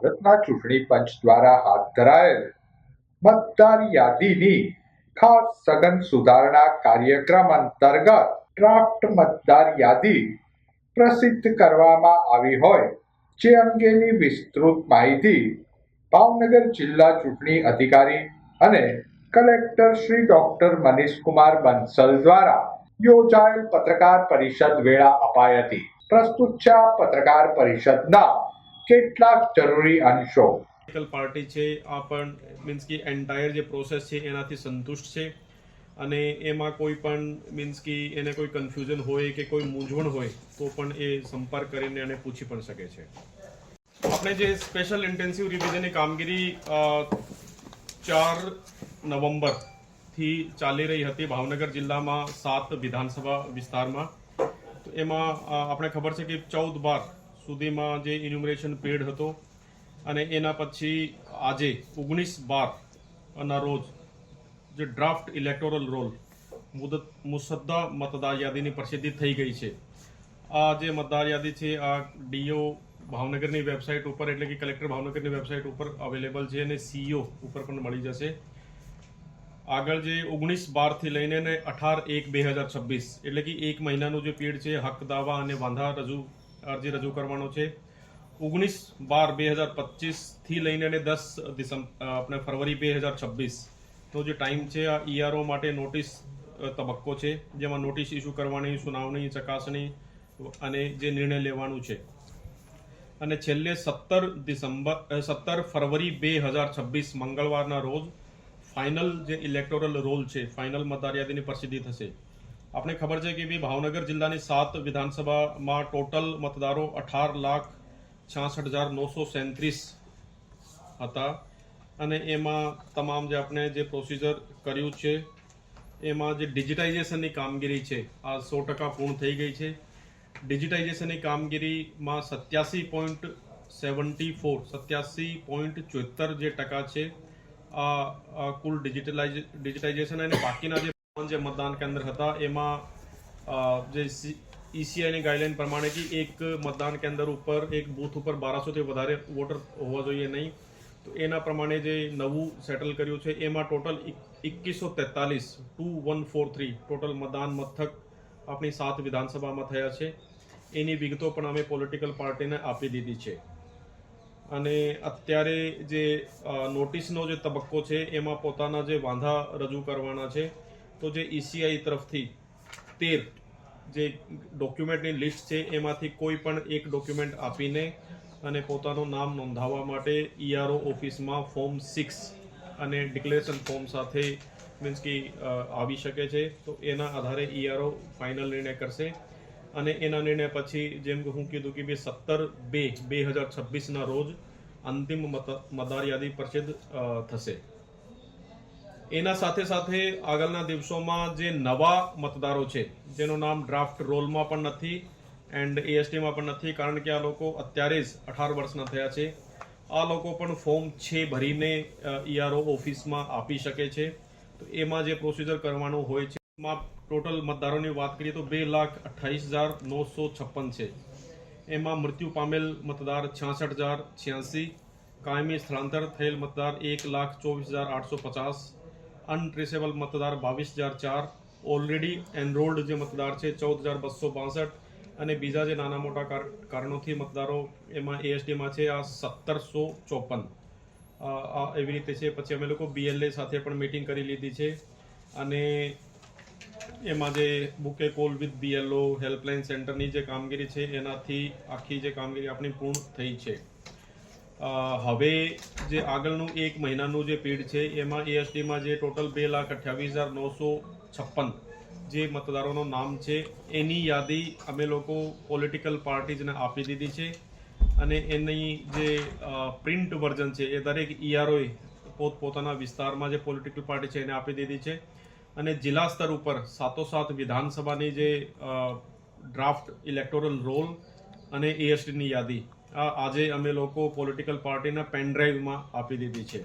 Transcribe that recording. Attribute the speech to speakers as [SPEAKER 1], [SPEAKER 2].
[SPEAKER 1] ભારતના ચૂંટણી પંચ દ્વારા હાથ ધરાયેલ મતદાર યાદીની ખાસ સઘન સુધારણા કાર્યક્રમ અંતર્ગત ડ્રાફ્ટ મતદાર યાદી પ્રસિદ્ધ કરવામાં આવી હોય જે અંગેની વિસ્તૃત માહિતી ભાવનગર જિલ્લા ચૂંટણી અધિકારી અને કલેક્ટર શ્રી ડોક્ટર મનીષકુમાર બંસલ દ્વારા યોજાયેલ પત્રકાર પરિષદ વેળા અપાઈ હતી. પ્રસ્તુત છે આ પત્રકાર પરિષદના કેટલાક જરૂરી અંશો.
[SPEAKER 2] પોલિટિકલ પાર્ટી છે આ પણ મીન્સ કે એન્ટાયર જે પ્રોસેસ છે એનાથી સંતુષ્ટ છે અને એમાં કોઈ પણ મીન્સ કે એને કોઈ કન્ફ્યુઝન હોય કે કોઈ મૂંઝવણ હોય તો પણ એ સંપર્ક કરીને એને પૂછી પણ શકે છે. આપણે જે સ્પેશિયલ ઇન્ટેન્સિવ રિવિઝનની કામગીરી 4 નવેમ્બરથી ચાલી રહી હતી ભાવનગર જિલ્લામાં 7 વિધાનસભા વિસ્તારમાં. તો એમાં આપણે ખબર છે કે 14/12 સુધીમાં જે ઇન્યુમરેશન પીરિયડ હતો અને એના પછી આજે 19/12 રોજ જે ડ્રાફ્ટ ઇલેક્ટોરલ રોલ મુસદ્દા મતદાર યાદીની પ્રસિદ્ધિ થઈ ગઈ છે. આ જે મતદાર યાદી છે આ ડીઓ ભાવનગરની વેબસાઇટ ઉપર એટલે કે કલેક્ટર ભાવનગરની વેબસાઇટ ઉપર અવેલેબલ છે અને સીઈઓ ઉપર પણ મળી જશે. આગળ જે 19/12 થી લઈને 18/1/2026 એટલે કે એક મહિનાનું જે પીરિયડ છે હક દાવા અને વાંધા અરજી રજૂ કરવાનો છે. 19/12/2025 થી લઈને 10 આપણે ફરવરી 2026 નો જે ટાઈમ છે આ ઈઆરઓ માટે નોટિસ તબક્કો છે જેમાં નોટિસ ઇસ્યુ કરવાની, સુનાવણી, ચકાસણી અને જે નિર્ણય લેવાનું છે. અને છેલ્લે 17 ફરવરી 2026 મંગળવારના રોજ ફાઇનલ જે ઇલેક્ટોરલ રોલ છે, ફાઇનલ મતદાર યાદીની પ્રસિદ્ધિ થશે. આપણે ખબર છે કે ભાવનગર જિલ્લાની 7 વિધાનસભામાં ટોટલ મતદારો 18,66,937 હતા અને એમાં તમામ જે આપણે જે પ્રોસિજર કર્યું છે એમાં જે ડિજિટાઇઝેશનની કામગીરી છે આ 100% પૂર્ણ થઈ ગઈ છે. ડિજિટાઇઝેશનની કામગીરીમાં 87.74 જે ટકા છે આ કુલ ડિજિટાઇઝેશન અને બાકીના જે મતદાન કેન્દ્ર હતા એમાં જે ઈસીઆઈની ગાઈડલાઈન પ્રમાણે કે એક મતદાન કેન્દ્ર ઉપર એક બૂથ ઉપર 1200થી વધારે વોટર હોવા જોઈએ નહીં. તો એના પ્રમાણે જે નવું સેટલ કર્યું છે એમાં ટોટલ 2143 ટોટલ મતદાન મથક આપણી 7 વિધાનસભામાં થયા છે. એની વિગતો પણ અમે પોલિટિકલ પાર્ટીને આપી દીધી છે. અને અત્યારે જે નોટિસનો જે તબક્કો છે એમાં પોતાના જે વાંધા રજૂ કરવાના છે. તો જે ઈસીઆઈ તરફથી 13 જે ડોક્યુમેન્ટની લિસ્ટ છે એમાંથી કોઈ પણ એક ડોક્યુમેન્ટ આપીને અને પોતાનું નામ નોંધાવવા માટે ઈઆરઓ ઓફિસમાં ફોર્મ 6 અને ડિક્લેરેશન ફોર્મ સાથે મીન્સ કે આવી શકે છે. તો એના આધારે ઈઆરઓ ફાઇનલ નિર્ણય કરશે અને એના નિર્ણય પછી જેમ કે હું કીધું કે 17/2/2026 રોજ અંતિમ મતદાર યાદી પ્રસિદ્ધ થશે. એના સાથે સાથે આગળના દિવસોમાં જે નવા મતદારો છે જેનું નામ ડ્રાફ્ટ રોલમાં પણ નથી એન્ડ એએસટીમાં પણ નથી કારણ કે આ લોકો અત્યારે જ 18 વર્ષના થયા છે. આ લોકો પણ ફોર્મ 6 ભરીને ઈઆરઓ ઓફિસમાં આપી શકે છે. તો એમાં જે પ્રોસિજર કરવાનું હોય છે એમાં ટોટલ મતદારોની વાત કરીએ તો 2,28,956 છે. એમાં મૃત્યુ પામેલ મતદાર 66,086, કાયમી સ્થળાંતર થયેલ મતદાર 1,24,850, અનટ્રેસેબલ મતદાર 22,004, ઓલરેડી એનરોલ્ડ જે મતદાર છે 14,262 અને બીજા જે નાના મોટા કારણોથી મતદારો એમાં એએસટીમાં છે આ 1,754 એવી રીતે છે. પછી અમે લોકો બીએલએ સાથે પણ મીટિંગ કરી લીધી છે અને એમાં જે bouquet call with BLO helpline સેન્ટરની જે કામગીરી છે એનાથી આખી જે કામગીરી આપણી પૂર્ણ થઈ છે. હવે જે આગળનું એક મહિનાનું જે પીરિયડ છે એમાં એએસટીમાં જે ટોટલ 2,28,956 જે મતદારોનું નામ છે એની યાદી અમે લોકો પોલિટિકલ પાર્ટીઝને આપી દીધી છે અને એની જે પ્રિન્ટ વર્ઝન છે એ દરેક ઈઆરઓએ પોતપોતાના વિસ્તારમાં જે પોલિટિકલ પાર્ટી છે એને આપી દીધી છે. અને જિલ્લા સ્તર ઉપર 7 વિધાનસભાની જે ડ્રાફ્ટ ઇલેક્ટોરલ રોલ અને એએસટીની યાદી આજે અમે લોકો પોલિટિકલ પાર્ટીના પેનડ્રાઈવમાં આપી દીધી છે.